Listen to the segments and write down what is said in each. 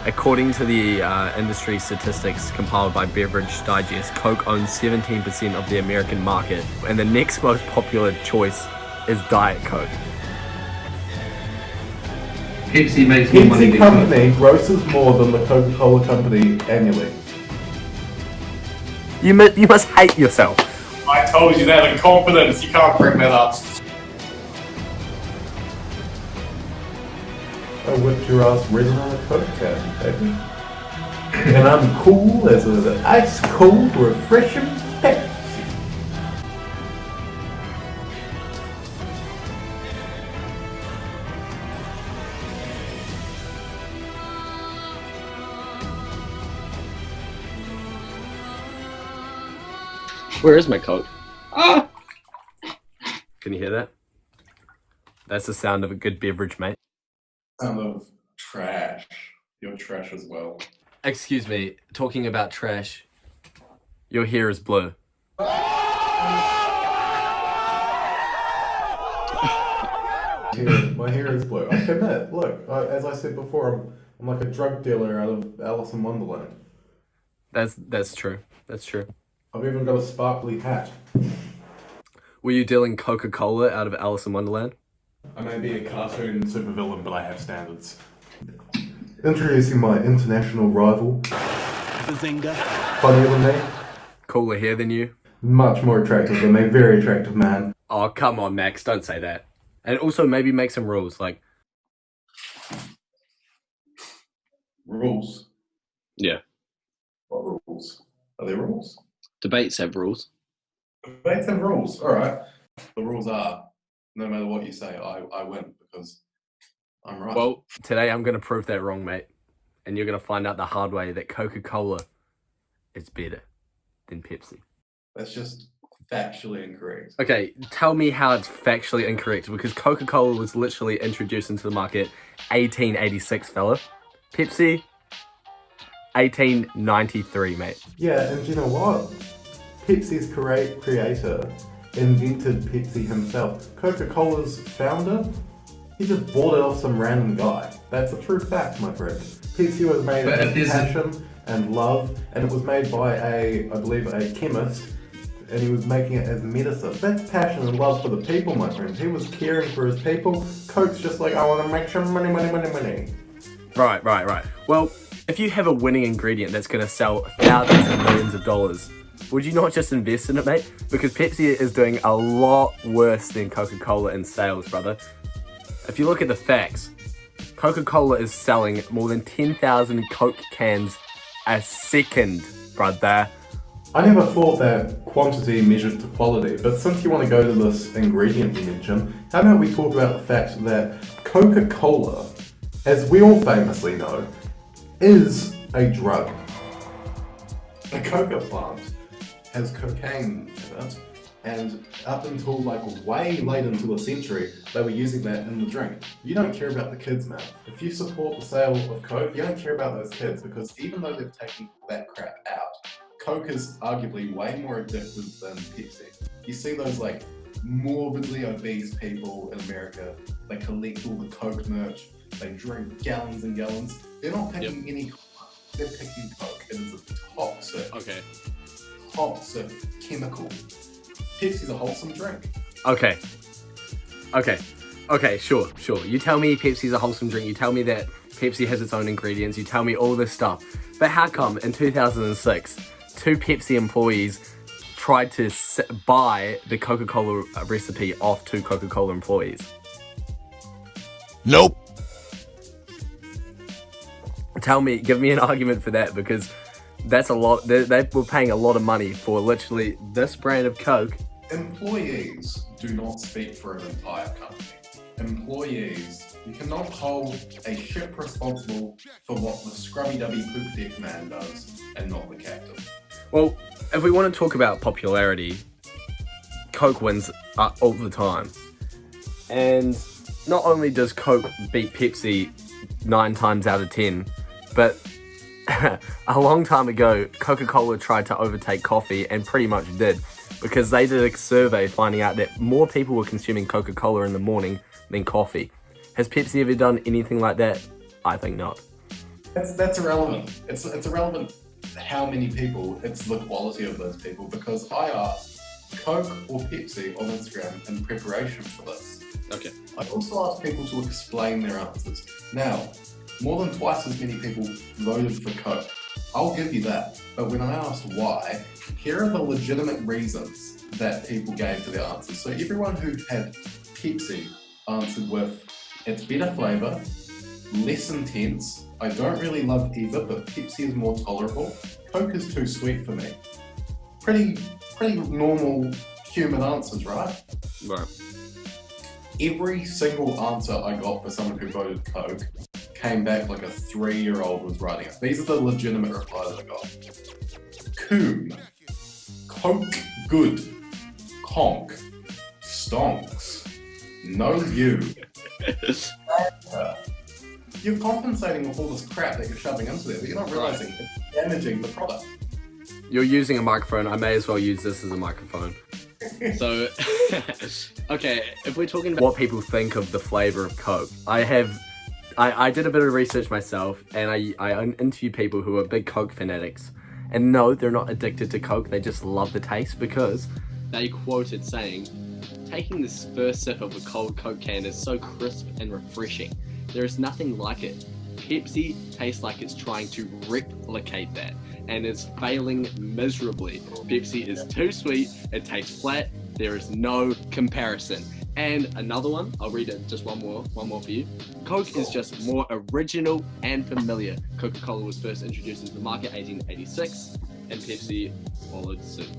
According to the industry statistics compiled by Beverage Digest, Coke owns 17% of the American market, and the next most popular choice is Diet Coke. Pepsi makes more money Pepsi than company grosses more than the Coca-Cola company annually. You must hate yourself. I told you that in confidence. You can't bring that up. I whipped your ass red on a Coke can, baby. And I'm cool as an ice cold, refreshing Pepsi. Where is my Coke? Ah! Can you hear that? That's the sound of a good beverage, mate. Sound of trash. You're trash as well. Excuse me, talking about trash, your hair is blue. My hair is blue. I commit. Look, as I said before, I'm like a drug dealer out of Alice in Wonderland. That's true. That's true. I've even got a sparkly hat. Were you dealing Coca-Cola out of Alice in Wonderland? I may be a cartoon supervillain, but I have standards. Introducing my international rival. Bazinga. Funnier than me. Cooler hair than you? Much more attractive than me. Very attractive man. Oh, come on, Max. Don't say that. And also maybe make some rules, like... Rules? Yeah. What rules? Are there rules? Debates have rules. Debates have rules. Alright. The rules are, no matter what you say, I win because I'm right. Well, today I'm going to prove that wrong, mate. And you're going to find out the hard way that Coca-Cola is better than Pepsi. That's just factually incorrect. Okay, tell me how it's factually incorrect, because Coca-Cola was literally introduced into the market 1886, fella. Pepsi, 1893, mate. Yeah, and you know what? Pepsi's creator invented Pepsi himself. Coca-Cola's founder, he just bought it off some random guy. That's a true fact, my friend. Pepsi was made of passion and love, and it was made by I believe, a chemist, and he was making it as medicine. That's passion and love for the people, my friend. He was caring for his people. Coke's just like, I want to make some money. Right. Well, if you have a winning ingredient that's going to sell thousands and millions of dollars, would you not just invest in it, mate? Because Pepsi is doing a lot worse than Coca-Cola in sales, brother. If you look at the facts, Coca-Cola is selling more than 10,000 Coke cans a second, brother. I never thought that quantity measured to quality, but since you want to go to this ingredient you mentioned, how about we talk about the fact that Coca-Cola, as we all famously know, is a drug. The coca plant has cocaine in it, and up until like way late into the century, they were using that in the drink. You don't care about the kids, man. If you support the sale of Coke, you don't care about those kids, because even though they've taken that crap out, Coke is arguably way more addictive than Pepsi. You see those like morbidly obese people in America, they collect all the Coke merch, they drink gallons and gallons. They're not picking any Coke, they're picking Coke. It is a toxic chemical. Pepsi's a wholesome drink. Okay, sure. You tell me Pepsi's a wholesome drink, you tell me that Pepsi has its own ingredients, you tell me all this stuff. But how come in 2006, two Pepsi employees tried to buy the Coca-Cola recipe off two Coca-Cola employees? Nope. Give me an argument for that, because that's a lot. They were paying a lot of money for literally this brand of Coke. Employees do not speak for an entire company. Employees, you cannot hold a ship responsible for what the scrubby-dubby poop deck man does and not the captain. Well, if we want to talk about popularity, Coke wins all the time. And not only does Coke beat Pepsi 9 times out of 10, but a long time ago, Coca-Cola tried to overtake coffee and pretty much did, because they did a survey finding out that more people were consuming Coca-Cola in the morning than coffee. Has Pepsi ever done anything like that? I think not. That's irrelevant. It's irrelevant how many people, it's the quality of those people, because I asked Coke or Pepsi on Instagram in preparation for this. Okay. I also asked people to explain their answers. Now, more than twice as many people voted for Coke. I'll give you that. But when I asked why, here are the legitimate reasons that people gave for their answers. So everyone who had Pepsi answered with, it's better flavour, less intense, I don't really love either, but Pepsi is more tolerable. Coke is too sweet for me. Pretty normal human answers, right? Right. Every single answer I got for someone who voted Coke came back like a 3-year-old was writing it. These are the legitimate replies I got. Coon. Coke good. Conk. Stonks. No you. You're compensating with all this crap that you're shoving into there, but you're not realising it's damaging the product. You're using a microphone. I may as well use this as a microphone. So, okay, if we're talking about what people think of the flavour of Coke, I did a bit of research myself, and I interviewed people who are big Coke fanatics. And no, they're not addicted to Coke, they just love the taste because they quoted saying, taking this first sip of a cold Coke can is so crisp and refreshing. There is nothing like it. Pepsi tastes like it's trying to replicate that, and is failing miserably. Pepsi is too sweet, it tastes flat, there is no comparison. And another one, I'll read it just one more for you. Coke is just more original and familiar. Coca-Cola was first introduced into the market in 1886, and Pepsi followed suit.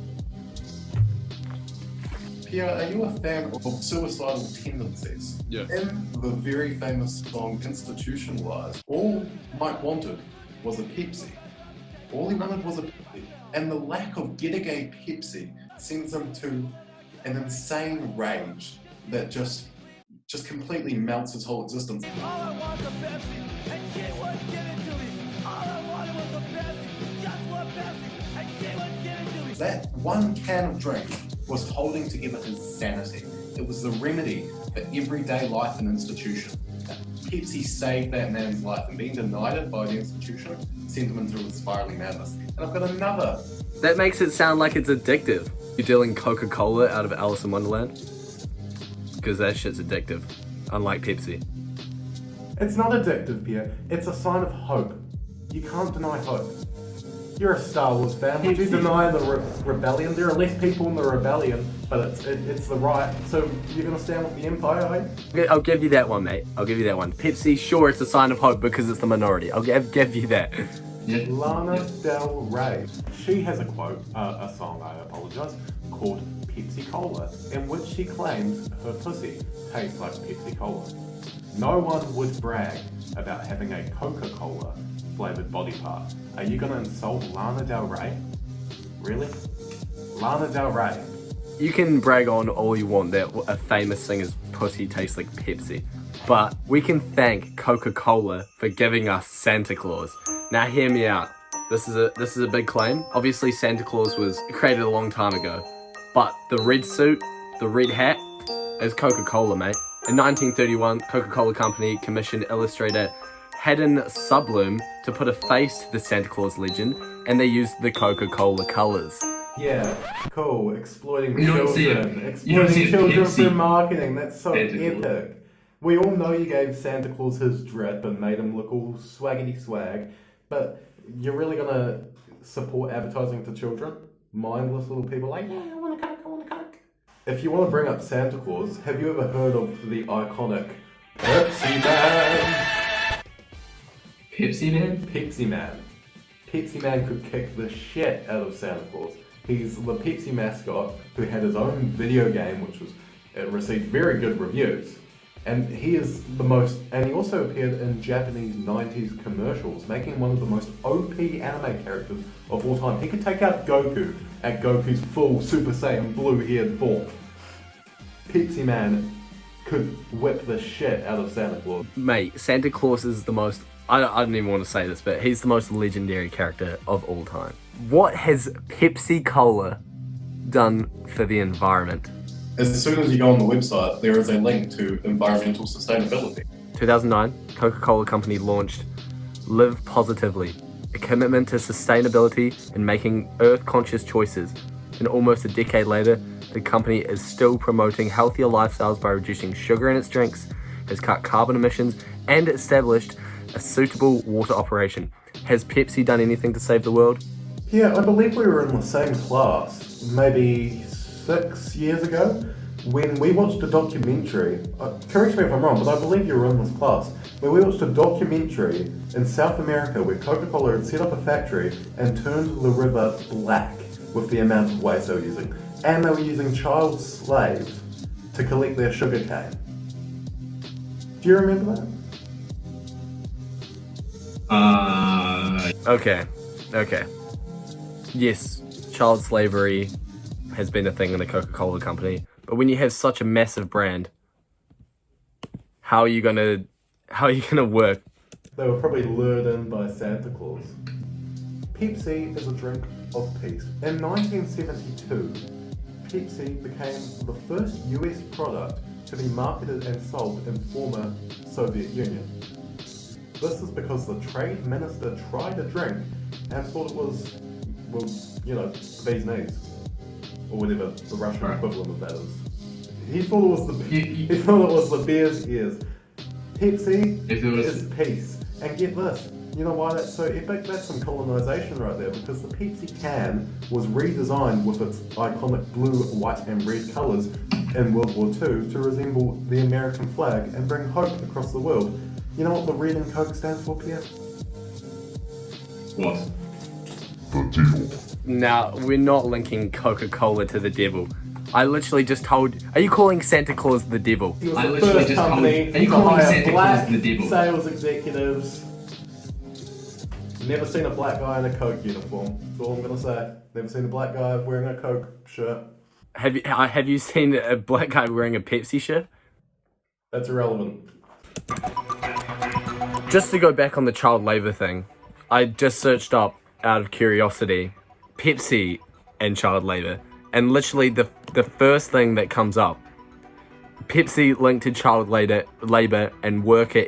Pierre, are you a fan of suicidal tendencies? Yeah. In the very famous song Institutionalized, all Mike wanted was a Pepsi. All he wanted was a Pepsi. And the lack of getting a Pepsi sends him to an insane rage that just completely melts his whole existence. All I want was a Pepsi, and she wouldn't give it to me. All I wanted was a Pepsi, just one Pepsi, and she wouldn't give it to me. That one can of drink was holding together his sanity. It was the remedy for everyday life and institution. Pepsi saved that man's life, and being denied it by the institution sent him into a spiraling madness. And I've got another. That makes it sound like it's addictive. You're dealing Coca-Cola out of Alice in Wonderland? Because that shit's addictive, unlike Pepsi. It's not addictive, Pierre. It's a sign of hope. You can't deny hope. You're a Star Wars fan. Would you deny the rebellion? There are less people in the rebellion, but it's the right. So you're gonna stand with the Empire, eh? Okay, I'll give you that one, mate. I'll give you that one. Pepsi, sure, it's a sign of hope because it's the minority. I'll give you that. Yeah. Lana Del Rey. She has a quote, a song, I apologise, called Pepsi Cola, in which she claims her pussy tastes like Pepsi Cola. No one would brag about having a Coca-Cola flavoured body part. Are you gonna insult Lana Del Rey? Really? Lana Del Rey. You can brag on all you want that a famous singer's pussy tastes like Pepsi, but we can thank Coca-Cola for giving us Santa Claus. Now hear me out. This is a big claim. Obviously Santa Claus was created a long time ago, but the red suit, the red hat, is Coca-Cola, mate. In 1931, Coca-Cola Company commissioned illustrator Haddon Subloom to put a face to the Santa Claus legend, and they used the Coca-Cola colours. Yeah, cool. Exploiting You don't see children. it. You don't see Exploiting it. children Pepsi. for marketing. That's so Santa Claus. epic. We all know you gave Santa Claus his drip and made him look all swaggity swag, but you're really gonna support advertising to children? Mindless little people like, yeah, I want a Coke, I want a Coke. If you want to bring up Santa Claus, have you ever heard of the iconic Pepsi Man? Pepsi Man? Pepsi Man. Pepsi Man could kick the shit out of Santa Claus. He's the Pepsi mascot who had his own video game, which it received very good reviews. And he is and he also appeared in Japanese 90s commercials, making him one of the most OP anime characters of all time. He could take out Goku at Goku's full Super Saiyan blue-haired form. Pepsi Man could whip the shit out of Santa Claus. Mate, Santa Claus is the most, I don't even want to say this, but he's the most legendary character of all time. What has Pepsi Cola done for the environment? As soon as you go on the website, there is a link to environmental sustainability. 2009, Coca-Cola Company launched Live positively. A commitment to sustainability and making earth-conscious choices. And almost a decade later, the company is still promoting healthier lifestyles by reducing sugar in its drinks, has cut carbon emissions, and established a suitable water operation. Has Pepsi done anything to save the world? Yeah, I believe we were in the same class maybe 6 years ago when we watched a documentary. Correct me if I'm wrong, but I believe you were in this class where we watched a documentary in South America where Coca-Cola had set up a factory and turned the river black with the amount of waste they were using. And they were using child slaves to collect their sugar cane. Do you remember that? Okay. Yes, child slavery has been a thing in the Coca-Cola company, but when you have such a massive brand, how are you gonna work? They were probably lured in by Santa Claus. Pepsi is a drink of peace. In 1972, Pepsi became the first US product to be marketed and sold in former Soviet Union. This is because the trade minister tried a drink and thought it was, well, you know, the bee's knees, or whatever the Russian equivalent of that is. He thought it was the bear's ears. Pepsi is peace. And get this, you know why that's so epic? That's some colonization right there, because the Pepsi can was redesigned with its iconic blue, white and red colours in World War II to resemble the American flag and bring hope across the world. You know what the red in Coke stands for, Pierre? What? Now, we're not linking Coca-Cola to the devil. I literally just told... Are you calling Santa Claus the devil? He was I the literally first just told company you. Are you to calling hire Santa black Claus the devil? sales executives. Never seen a black guy in a Coke uniform. That's all I'm gonna say. Never seen a black guy wearing a Coke shirt. Have you seen a black guy wearing a Pepsi shirt? That's irrelevant. Just to go back on the child labour thing, I just searched up, out of curiosity, Pepsi and child labour, and literally the first thing that comes up, Pepsi linked to child labour and worker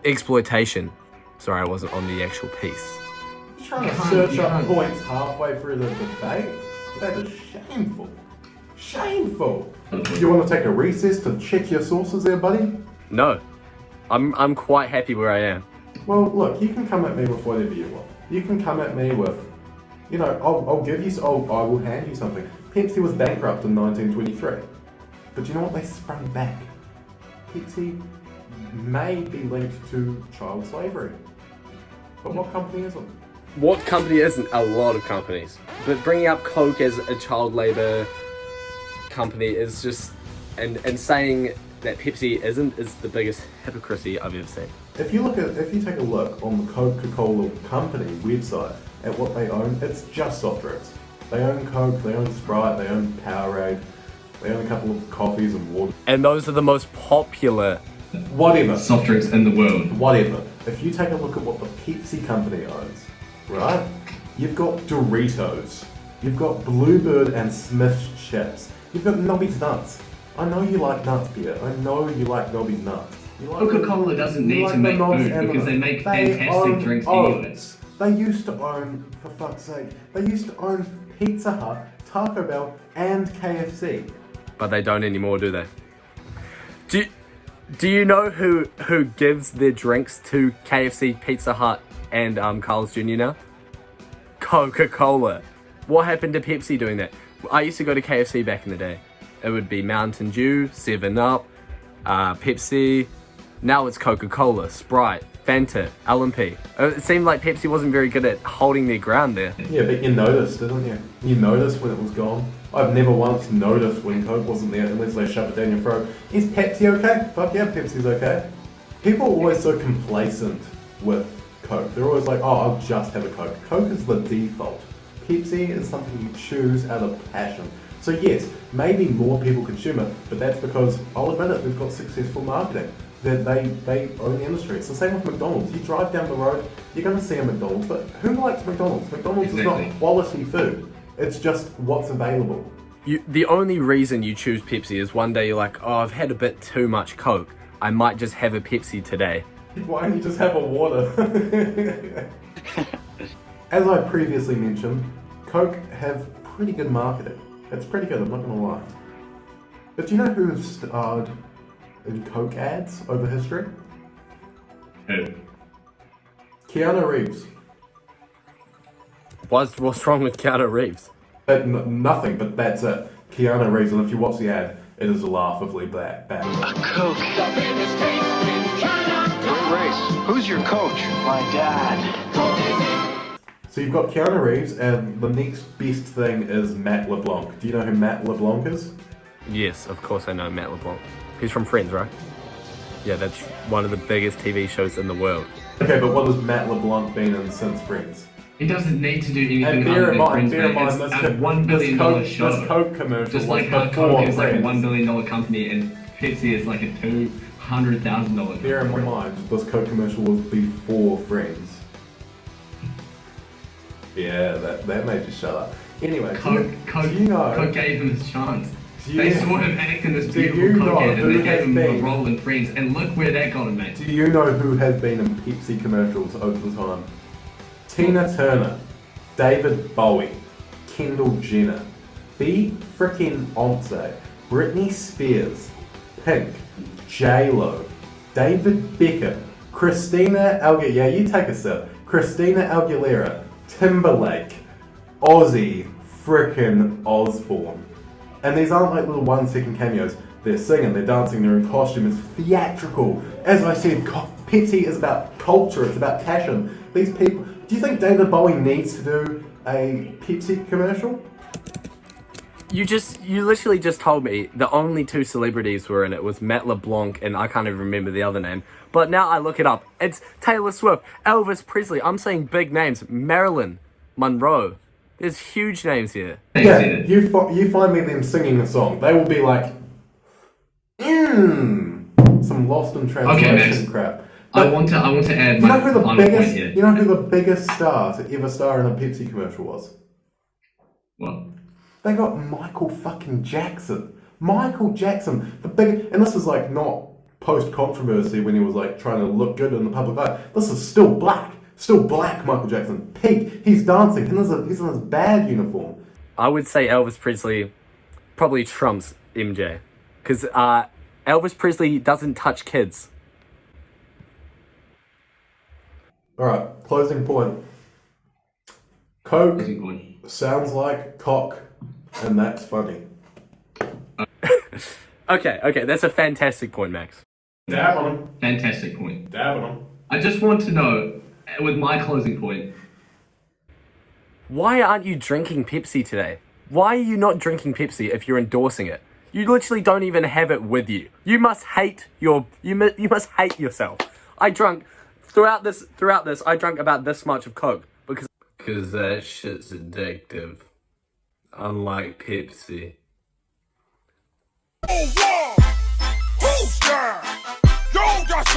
exploitation. Sorry, I wasn't on the actual piece. You're trying to search up points halfway through the debate? That is shameful. Shameful! You want to take a recess to check your sources there, buddy? No, I'm quite happy where I am. Well, look, you can come at me with whatever you want. You can come at me with, you know, I'll give you, I will hand you something. Pepsi was bankrupt in 1923. But you know what? They sprung back. Pepsi may be linked to child slavery. But what company is it? What company isn't? A lot of companies. But bringing up Coke as a child labour company is just, and saying that Pepsi isn't, is the biggest hypocrisy I've ever seen. If you take a look on the Coca-Cola company website at what they own, it's just soft drinks. They own Coke, they own Sprite, they own Powerade, they own a couple of coffees and water. And those are the most popular. Whatever. Soft drinks in the world. Whatever. If you take a look at what the Pepsi company owns, right? You've got Doritos, you've got Bluebird and Smith's chips, you've got Nobby's nuts. I know you like nuts, Pierre. I know you like Nobby's nuts. Coca-Cola doesn't need to make food because they make fantastic drinks anyway. They used to own, for fuck's sake, they used to own Pizza Hut, Taco Bell, and KFC. But they don't anymore, do they? Do you know who gives their drinks to KFC, Pizza Hut, and Carl's Jr. now? Coca-Cola. What happened to Pepsi doing that? I used to go to KFC back in the day. It would be Mountain Dew, 7-Up, Pepsi. Now it's Coca-Cola, Sprite, Fanta, L&P. It seemed like Pepsi wasn't very good at holding their ground there. Yeah, but you noticed, didn't you? You noticed when it was gone. I've never once noticed when Coke wasn't there unless they shove it down your throat. Is Pepsi okay? Fuck yeah, Pepsi's okay. People are always so complacent with Coke. They're always like, oh, I'll just have a Coke. Coke is the default. Pepsi is something you choose out of passion. So yes, maybe more people consume it, but that's because, I'll admit it, they've got successful marketing. That they own the industry. It's the same with McDonald's. You drive down the road, you're going to see a McDonald's, but who likes McDonald's? McDonald's is not quality food. It's just what's available. The only reason you choose Pepsi is one day you're like, oh, I've had a bit too much Coke. I might just have a Pepsi today. Why don't you just have a water? As I previously mentioned, Coke have pretty good marketing. It's pretty good, I'm not gonna lie. But do you know who has starred in Coke ads over history? Who? Keanu Reeves. What's wrong with Keanu Reeves? Nothing, but that's it. Keanu Reeves, and if you watch the ad, it is laughably bad. A Coke. Great race. Who's your coach? My dad. So you've got Keanu Reeves, and the next best thing is Matt LeBlanc. Do you know who Matt LeBlanc is? Yes, of course I know Matt LeBlanc. He's from Friends, right? Yeah, that's one of the biggest TV shows in the world. Okay, but what has Matt LeBlanc been in since Friends? He doesn't need to do anything And other than Friends, bear in mate. mind, It's a $1 billion show. This Coke commercial Just like was how before Coke is like a Friends. $1 billion company and Pepsi is like a $200,000 Bear in company. mind, this Coke commercial was before Friends. Yeah, that made you shut up. Anyway, Coke do you know? Coke gave him his chance. Do They you- saw him act in this do you beautiful know Coke ad and who they gave has him a been- role in Friends, and look where that got him, mate. Do you know who has been in Pepsi commercials over the time? Tina Turner, David Bowie, Kendall Jenner, B frickin' Once, Britney Spears, Pink, J-Lo, David Beckham, Christina Aguilera, yeah, you take a sip, Christina Aguilera, Timberlake, Ozzy frickin' Osbourne. And these aren't like little 1-second cameos. They're singing, they're dancing, they're in costume, it's theatrical. As I said, Pepsi is about culture, it's about passion. These people, do you think David Bowie needs to do a Pepsi commercial? You literally just told me the only two celebrities were in it was Matt LeBlanc and I can't even remember the other name. But now I look it up. It's Taylor Swift, Elvis Presley. I'm saying big names. Marilyn Monroe. There's huge names here. Yeah, you find me them singing a song. They will be like, some lost in translation Max. crap. I want to add You my know who the final point biggest? here. You know who the biggest star to ever star in a Pepsi commercial was? What? They got Michael fucking Jackson. Michael Jackson, the big, and this is like not post controversy when he was like trying to look good in the public eye. This is still black Michael Jackson. Peak. He's dancing. He's in his bad uniform. I would say Elvis Presley probably trumps MJ. Because Elvis Presley doesn't touch kids. All right, closing point. Coke Closing point. sounds like cock, and that's funny. Okay, that's a fantastic point, Max. Dab on him. Fantastic point. Dab on him. I just want to know, with my closing point, Why aren't you drinking Pepsi today? Why are you not drinking Pepsi if you're endorsing it? You literally don't even have it with you. You must hate you must hate yourself. I drank throughout this I drank about this much of Coke because that shit's addictive. Unlike Pepsi. Who's that? Yo, that's